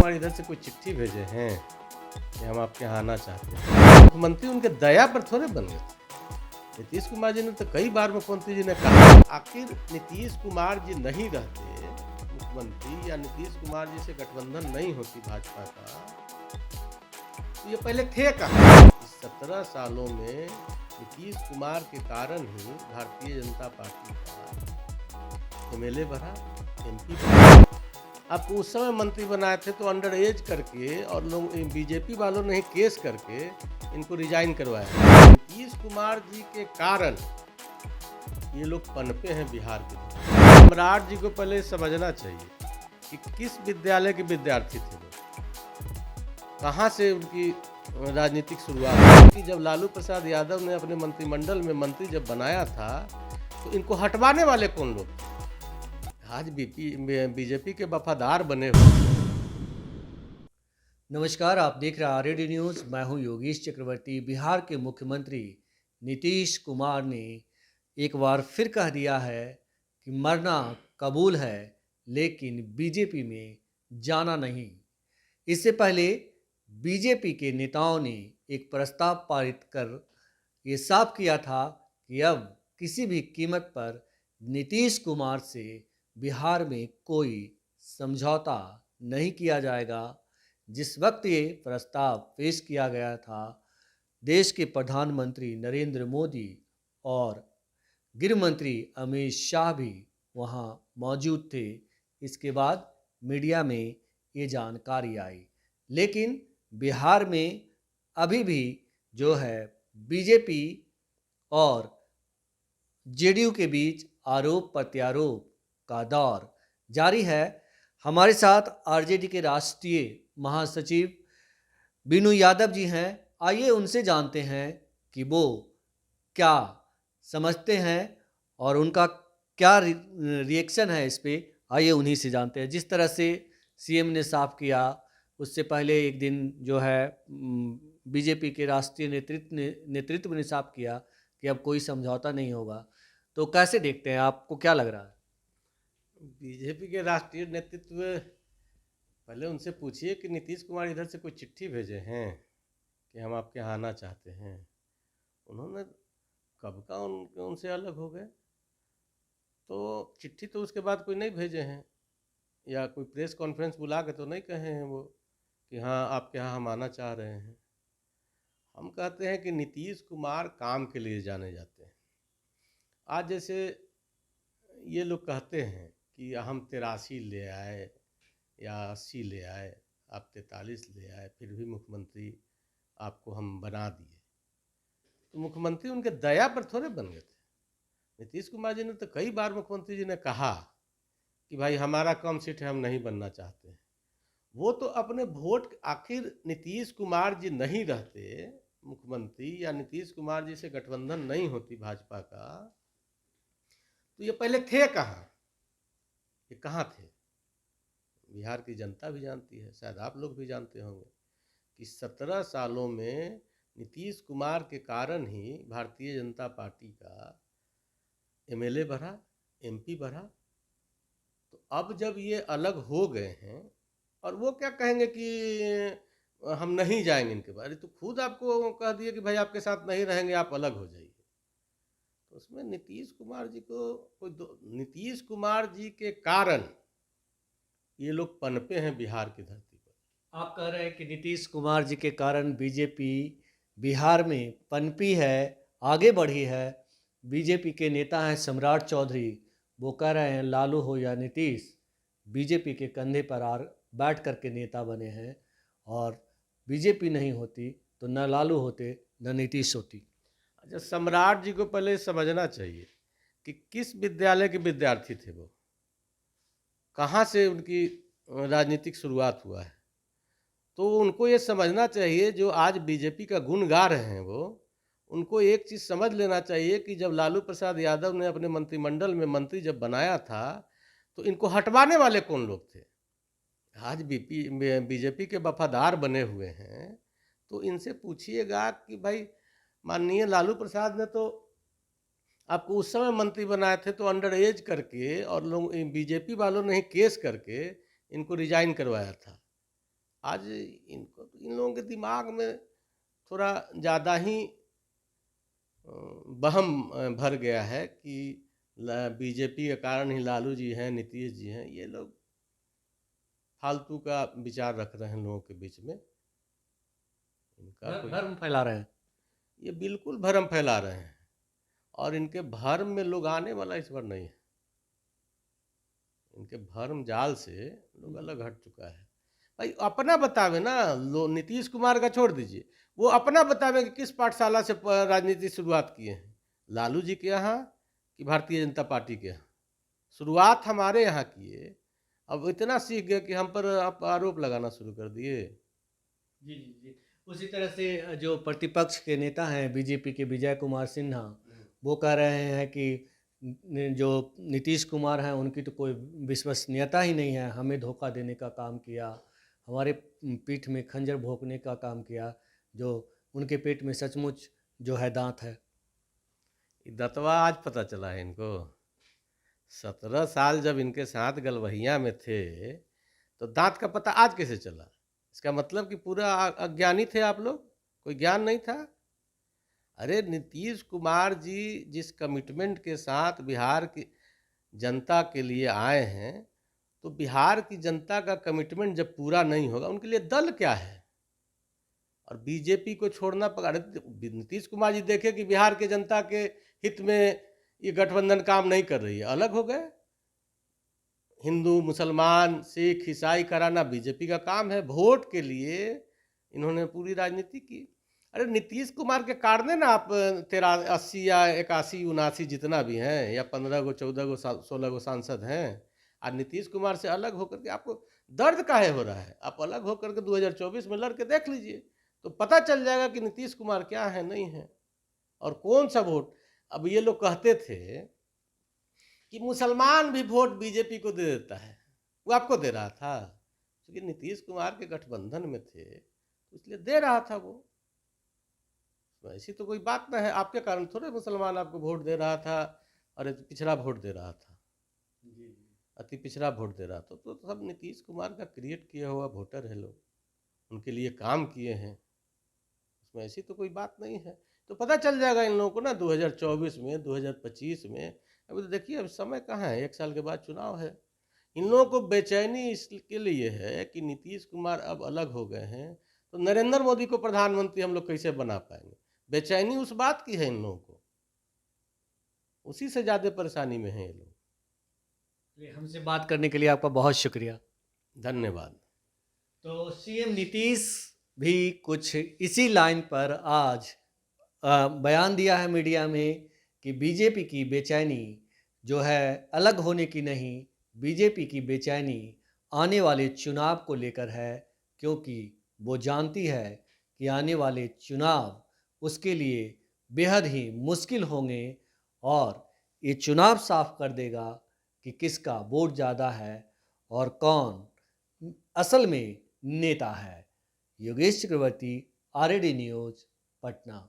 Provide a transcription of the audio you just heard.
कुमार इधर से कोई चिट्ठी भेजे हैं कि हम आपके यहाँ आना चाहते हैं। मुख्यमंत्री उनके दया पर थोड़े बन गए थे। नीतीश कुमार जी ने तो कई बार मुख्यमंत्री जी ने कहा, आखिर नीतीश कुमार जी नहीं रहते मुख्यमंत्री या नीतीश कुमार जी से गठबंधन नहीं होती भाजपा का, तो ये पहले थे कहाँ? 17 सालों में नीतीश कुमार के कारण ही भारतीय जनता पार्टी का एमएलए बढ़ा, एमपी बढ़ा। आपको उस समय मंत्री बनाए थे तो अंडर एज करके और लोग बीजेपी वालों ने ही केस करके इनको रिजाइन करवाया। नीतीश कुमार जी के कारण ये लोग पनपे हैं बिहार के। सम्राट जी को पहले समझना चाहिए कि किस विद्यालय के विद्यार्थी थे वो, कहाँ से उनकी राजनीतिक शुरुआत हुई। कि जब लालू प्रसाद यादव ने अपने मंत्रिमंडल में मंत्री जब बनाया था तो इनको हटवाने वाले कौन लोग थे? आज बीजेपी के वफादार बने हुए। नमस्कार, आप देख रहे हैं आरएडी न्यूज़। मैं हूं योगेश चक्रवर्ती। बिहार के मुख्यमंत्री नीतीश कुमार ने एक बार फिर कह दिया है कि मरना कबूल है लेकिन बीजेपी में जाना नहीं। इससे पहले बीजेपी के नेताओं ने एक प्रस्ताव पारित कर ये साफ किया था कि अब किसी भी कीमत पर नीतीश कुमार से बिहार में कोई समझौता नहीं किया जाएगा। जिस वक्त ये प्रस्ताव पेश किया गया था, देश के प्रधानमंत्री नरेंद्र मोदी और गृह मंत्री अमित शाह भी वहाँ मौजूद थे। इसके बाद मीडिया में ये जानकारी आई, लेकिन बिहार में अभी भी जो है बीजेपी और जेडीयू के बीच आरोप प्रत्यारोप का दौर जारी है। हमारे साथ आरजेडी के राष्ट्रीय महासचिव बीनू यादव जी हैं। आइए उनसे जानते हैं कि वो क्या समझते हैं और उनका क्या रिएक्शन है इस पे। आइए उन्हीं से जानते हैं। जिस तरह से सीएम ने साफ किया, उससे पहले एक दिन जो है बीजेपी के राष्ट्रीय नेतृत्व ने साफ किया कि अब कोई समझौता नहीं होगा। तो कैसे देखते हैं, आपको क्या लग रहा है? बीजेपी के राष्ट्रीय नेतृत्व, पहले उनसे पूछिए कि नीतीश कुमार इधर से कोई चिट्ठी भेजे हैं कि हम आपके यहाँ आना चाहते हैं। उन्होंने कब का उनसे अलग हो गए, तो चिट्ठी तो उसके बाद कोई नहीं भेजे हैं, या कोई प्रेस कॉन्फ्रेंस बुला के तो नहीं कहे हैं वो कि हाँ आपके यहाँ हम आना चाह रहे हैं। हम कहते हैं कि नीतीश कुमार काम के लिए जाने जाते हैं। आज जैसे ये लोग कहते हैं कि हम 83 ले आए या 80 ले आए, आप 43 ले आए, फिर भी मुख्यमंत्री आपको हम बना दिए। तो मुख्यमंत्री उनके दया पर थोड़े बन गए थे। नीतीश कुमार जी ने तो कई बार मुख्यमंत्री जी ने कहा कि भाई हमारा कम सीट है, हम नहीं बनना चाहते हैं। वो तो अपने वोट, आखिर नीतीश कुमार जी नहीं रहते मुख्यमंत्री या नीतीश कुमार जी से गठबंधन नहीं होती भाजपा का, तो ये पहले थे कहाँ? ये कहाँ थे? बिहार की जनता भी जानती है, शायद आप लोग भी जानते होंगे कि 17 सालों में नीतीश कुमार के कारण ही भारतीय जनता पार्टी का एमएलए बढ़ा, एमपी बढ़ा। तो अब जब ये अलग हो गए हैं और वो क्या कहेंगे कि हम नहीं जाएंगे इनके बारे, तो खुद आपको कह दिए कि भाई आपके साथ नहीं रहेंगे, आप अलग हो जाइए। तो उसमें नीतीश कुमार जी को नीतीश कुमार जी के कारण ये लोग पनपे हैं बिहार की धरती पर। आप कह रहे हैं कि नीतीश कुमार जी के कारण बीजेपी बिहार में पनपी है, आगे बढ़ी है। बीजेपी के नेता हैं सम्राट चौधरी, वो कह रहे हैं लालू हो या नीतीश, बीजेपी के कंधे पर बैठ कर के नेता बने हैं, और बीजेपी नहीं होती तो न लालू होते न नीतीश होती। अच्छा, सम्राट जी को पहले समझना चाहिए कि किस विद्यालय के विद्यार्थी थे वो, कहाँ से उनकी राजनीतिक शुरुआत हुआ है। तो उनको ये समझना चाहिए, जो आज बीजेपी का गुण गा रहे हैं वो, उनको एक चीज़ समझ लेना चाहिए कि जब लालू प्रसाद यादव ने अपने मंत्रिमंडल में मंत्री जब बनाया था तो इनको हटवाने वाले कौन लोग थे? आज बीजेपी के वफादार बने हुए हैं, तो इनसे पूछिएगा कि भाई माननीय लालू प्रसाद ने तो आपको उस समय मंत्री बनाए थे तो अंडर एज करके और लोग बीजेपी वालों ने ही केस करके इनको रिजाइन करवाया था। आज इन लोगों के दिमाग में थोड़ा ज़्यादा ही वहम भर गया है कि बीजेपी के कारण ही लालू जी हैं, नीतीश जी हैं, ये लोग फालतू का विचार रख रहे हैं लोगों के बीच में। इनका कोई भ्रम फैला रहे हैं। ये बिल्कुल भ्रम फैला रहे हैं और इनके भ्रम में लोग आने वाला इस बार नहीं है। इनके भ्रम जाल से लोग अलग हट चुका है। भाई अपना बतावे ना, लो नीतीश कुमार का छोड़ दीजिए, वो अपना बतावे कि किस पाठशाला से राजनीति शुरुआत किए हैं, लालू जी के यहाँ कि भारतीय जनता पार्टी के यहाँ। शुरुआत हमारे यहाँ किए, अब इतना सीख गए कि हम पर आप आरोप लगाना शुरू कर दिए। जी जी जी। उसी तरह से जो प्रतिपक्ष के नेता हैं बीजेपी के विजय कुमार सिन्हा, वो कह रहे हैं कि जो नीतीश कुमार हैं उनकी तो कोई विश्वसनीयता ही नहीं है, हमें धोखा देने का काम किया, हमारे पीठ में खंजर भोंकने का काम किया, जो उनके पेट में सचमुच जो है दांत है। दतवा आज पता चला है इनको। 17 साल जब इनके साथ गलवहिया में थे तो दांत का पता आज कैसे चला? इसका मतलब कि पूरा अज्ञानी थे आप लोग, कोई ज्ञान नहीं था। अरे नीतीश कुमार जी जिस कमिटमेंट के साथ बिहार की जनता के लिए आए हैं, तो बिहार की जनता का कमिटमेंट जब पूरा नहीं होगा, उनके लिए दल क्या है? और बीजेपी को छोड़ना पड़ा। नीतीश कुमार जी देखे कि बिहार के जनता के हित में ये गठबंधन काम नहीं कर रही है, अलग हो गए। हिंदू मुसलमान सिख ईसाई कराना बीजेपी का काम है, वोट के लिए इन्होंने पूरी राजनीति की। अरे नीतीश कुमार के कारण ना आप 80 या 81 79 जितना भी हैं, या 15 गो 14 गो 16 गो सांसद हैं, आज नीतीश कुमार से अलग होकर के आपको दर्द काहे हो रहा है? आप अलग होकर के 2024 में लड़ के देख लीजिए, तो पता चल जाएगा कि नीतीश कुमार क्या है नहीं है और कौन सा वोट। अब ये लोग कहते थे कि मुसलमान भी वोट बीजेपी को दे देता है, वो आपको दे रहा था क्योंकि नीतीश कुमार के गठबंधन में थे, तो इसलिए दे रहा था वो। ऐसी तो कोई बात ना है, आपके कारण थोड़े मुसलमान आपको वोट दे रहा था, अरे पिछड़ा वोट दे रहा था, अति पिछड़ा वोट दे रहा था। तो सब नीतीश कुमार का क्रिएट किया हुआ वोटर है, लोग उनके लिए काम किए हैं, उसमें ऐसी तो कोई बात नहीं है। तो पता चल जाएगा इन लोगों को ना 2024 में 2025 में। अभी तो देखिए अब समय कहाँ है, 1 साल के बाद चुनाव है। इन लोगों को बेचैनी इसके लिए है कि नीतीश कुमार अब अलग हो गए हैं, तो नरेंद्र मोदी को प्रधानमंत्री हम लोग कैसे बना पाएंगे? बेचैनी उस बात की है इन लोगों को, उसी से ज़्यादा परेशानी में है ये लोग। हमसे बात करने के लिए आपका बहुत शुक्रिया। धन्यवाद। तो सीएम नीतीश भी कुछ इसी लाइन पर आज बयान दिया है मीडिया में कि बीजेपी की बेचैनी जो है अलग होने की नहीं, बीजेपी की बेचैनी आने वाले चुनाव को लेकर है, क्योंकि वो जानती है कि आने वाले चुनाव उसके लिए बेहद ही मुश्किल होंगे और ये चुनाव साफ कर देगा कि किसका वोट ज़्यादा है और कौन असल में नेता है। योगेश चक्रवर्ती, RAD न्यूज़, पटना।